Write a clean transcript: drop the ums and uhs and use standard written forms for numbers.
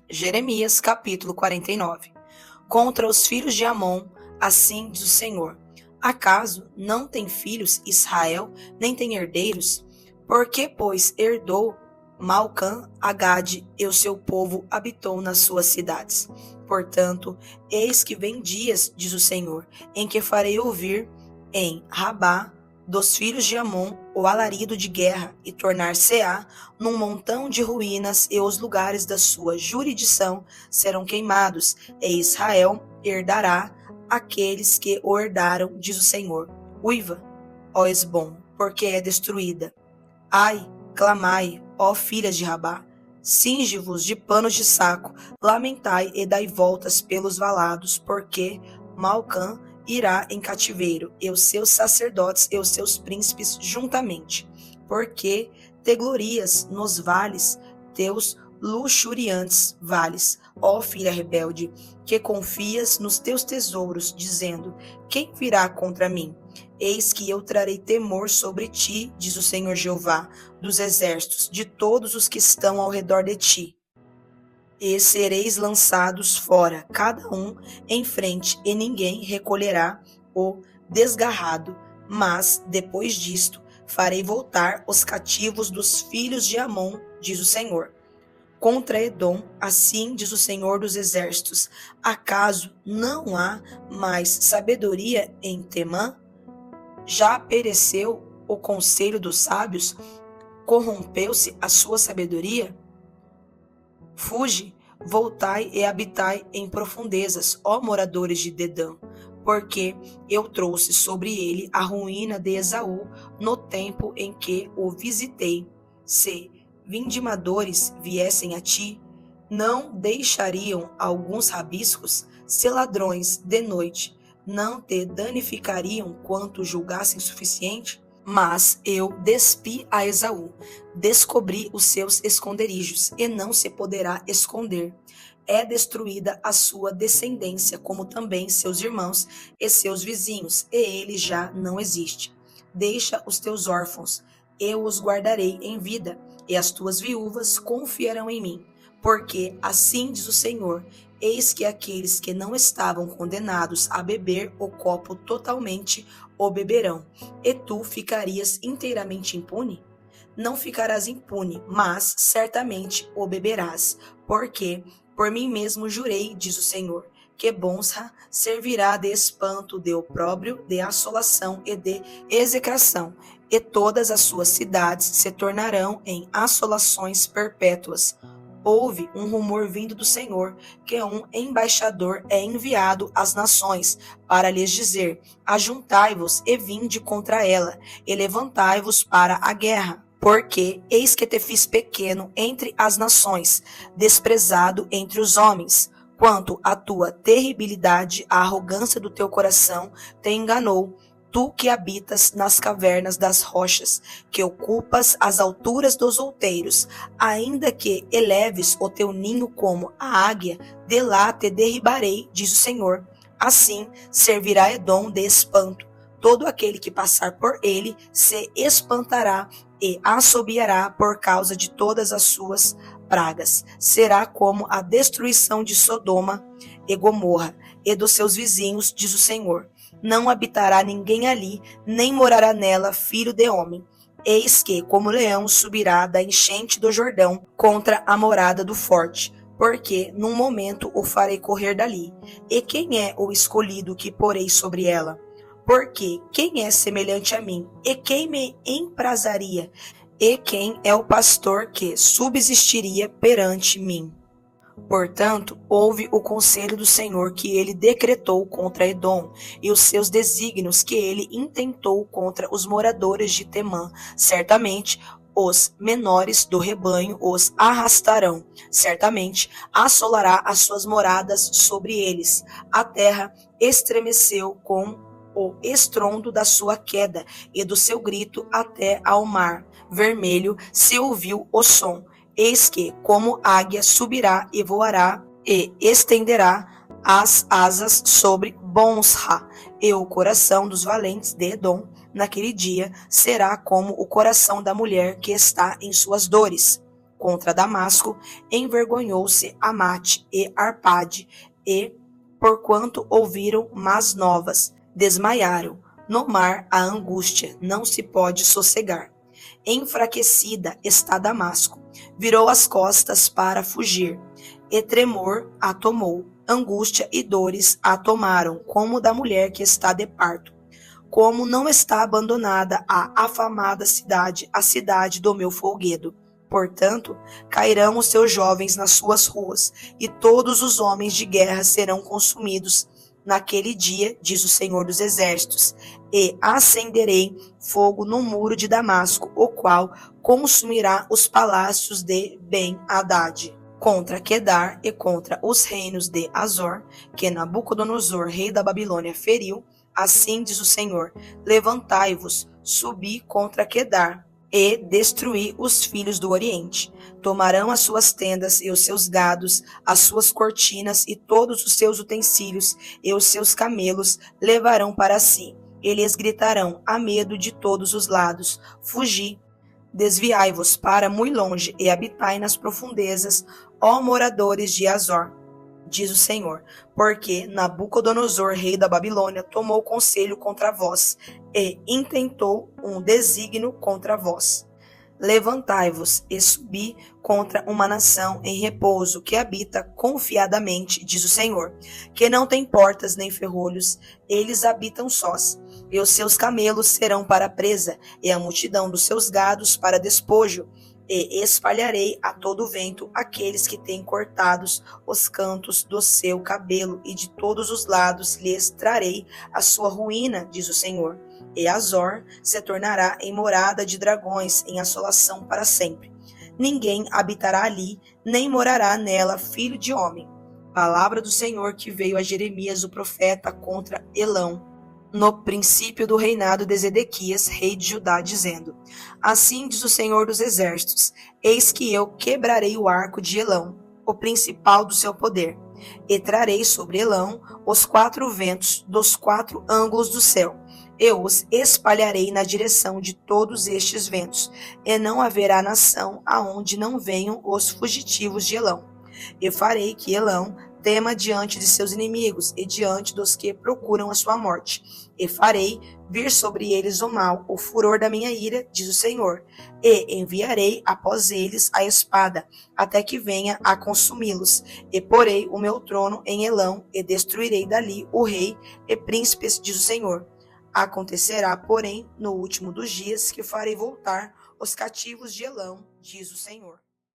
Jeremias capítulo 49. Contra os filhos de Amon, assim diz o Senhor: acaso não tem filhos Israel, nem tem herdeiros? Por que, pois, herdou Malcã a Gade, e o seu povo habitou nas suas cidades? Portanto, eis que vem dias, diz o Senhor, em que farei ouvir em Rabá dos filhos de Amon o alarido de guerra, e tornar-se-á num montão de ruínas, e os lugares da sua jurisdição serão queimados, e Israel herdará aqueles que o herdaram, diz o Senhor. Uiva, ó Esbom, porque é destruída. Ai, clamai, ó filhas de Rabá, cinge-vos de panos de saco, lamentai e dai voltas pelos valados, porque Malcã irá em cativeiro, e os seus sacerdotes e os seus príncipes juntamente. Porque te glorias nos vales, teus luxuriantes vales, ó filha rebelde, que confias nos teus tesouros, dizendo: quem virá contra mim? Eis que eu trarei temor sobre ti, diz o Senhor Jeová dos exércitos, de todos os que estão ao redor de ti. E sereis lançados fora, cada um em frente, e ninguém recolherá o desgarrado. Mas, depois disto, farei voltar os cativos dos filhos de Amon, diz o Senhor. Contra Edom, assim diz o Senhor dos exércitos: acaso não há mais sabedoria em Temã? Já pereceu o conselho dos sábios? Corrompeu-se a sua sabedoria? Fuge, voltai e habitai em profundezas, ó moradores de Dedã, porque eu trouxe sobre ele a ruína de Esaú no tempo em que o visitei. Se vindimadores viessem a ti, não deixariam alguns rabiscos? Se ladrões de noite não te danificariam quanto julgassem suficiente? Mas eu despi a Esaú, descobri os seus esconderijos, e não se poderá esconder. É destruída a sua descendência, como também seus irmãos e seus vizinhos, e ele já não existe. Deixa os teus órfãos, eu os guardarei em vida, e as tuas viúvas confiarão em mim. Porque assim diz o Senhor: eis que aqueles que não estavam condenados a beber o copo totalmente o beberão, e tu ficarias inteiramente impune? Não ficarás impune, mas certamente o beberás, porque por mim mesmo jurei, diz o Senhor, que Bonsra servirá de espanto, de opróbrio, de assolação e de execração, e todas as suas cidades se tornarão em assolações perpétuas. Houve um rumor vindo do Senhor, que um embaixador é enviado às nações, para lhes dizer: ajuntai-vos e vinde contra ela, e levantai-vos para a guerra. Porque eis que te fiz pequeno entre as nações, desprezado entre os homens. Quanto à tua terribilidade, a arrogância do teu coração te enganou. Tu que habitas nas cavernas das rochas, que ocupas as alturas dos outeiros, ainda que eleves o teu ninho como a águia, de lá te derribarei, diz o Senhor. Assim servirá Edom de espanto. Todo aquele que passar por ele se espantará e assobiará por causa de todas as suas pragas. Será como a destruição de Sodoma e Gomorra e dos seus vizinhos, diz o Senhor. Não habitará ninguém ali, nem morará nela filho de homem. Eis que, como leão, subirá da enchente do Jordão contra a morada do forte, porque num momento o farei correr dali. E quem é o escolhido que porei sobre ela? Porque quem é semelhante a mim? E quem me emprazaria? E quem é o pastor que subsistiria perante mim? Portanto, ouve o conselho do Senhor que ele decretou contra Edom, e os seus desígnios que ele intentou contra os moradores de Temã. Certamente, os menores do rebanho os arrastarão. Certamente, assolará as suas moradas sobre eles. A terra estremeceu com o estrondo da sua queda, e do seu grito até ao mar vermelho se ouviu o som. Eis que, como águia, subirá e voará, e estenderá as asas sobre Bonsra, e o coração dos valentes de Edom, naquele dia, será como o coração da mulher que está em suas dores. contra Damasco, envergonhou-se Amate e Arpade, e, porquanto ouviram más novas, desmaiaram. No mar a angústia não se pode sossegar. Enfraquecida está Damasco, virou as costas para fugir, e tremor a tomou, angústia e dores a tomaram, como da mulher que está de parto. Como não está abandonada a afamada cidade, a cidade do meu folguedo. Portanto, cairão os seus jovens nas suas ruas, e todos os homens de guerra serão consumidos naquele dia, diz o Senhor dos Exércitos, e acenderei fogo no muro de Damasco, o qual consumirá os palácios de Ben-Hadad, contra Quedar e contra os reinos de Azor, que Nabucodonosor, rei da Babilônia, feriu. Assim diz o Senhor: levantai-vos, subi contra Quedar, e destruí os filhos do Oriente. Tomarão as suas tendas e os seus gados, as suas cortinas e todos os seus utensílios, e os seus camelos levarão para si. Eles gritarão a medo de todos os lados: fugi, desviai-vos para muito longe e habitai nas profundezas, ó moradores de Azor, diz o Senhor, porque Nabucodonosor, rei da Babilônia, tomou conselho contra vós e intentou um desígnio contra vós. Levantai-vos e subi contra uma nação em repouso que habita confiadamente, diz o Senhor, que não tem portas nem ferrolhos, eles habitam sós, e os seus camelos serão para presa, e a multidão dos seus gados para despojo, e espalharei a todo vento aqueles que têm cortados os cantos do seu cabelo, e de todos os lados lhes trarei a sua ruína, diz o Senhor. E Azor se tornará em morada de dragões, em assolação para sempre. Ninguém habitará ali, nem morará nela filho de homem. Palavra do Senhor que veio a Jeremias o profeta contra Elão, no princípio do reinado de Zedequias, rei de Judá, dizendo: assim diz o Senhor dos Exércitos: eis que eu quebrarei o arco de Elão, o principal do seu poder, e trarei sobre Elão os 4 ventos dos 4 ângulos do céu. Eu os espalharei na direção de todos estes ventos, e não haverá nação aonde não venham os fugitivos de Elão. E farei que Elão tema diante de seus inimigos e diante dos que procuram a sua morte. E farei vir sobre eles o mal, o furor da minha ira, diz o Senhor. E enviarei após eles a espada, até que venha a consumi-los. E porei o meu trono em Elão, e destruirei dali o rei e príncipes, diz o Senhor. Acontecerá, porém, no último dos dias, que farei voltar os cativos de Elão, diz o Senhor.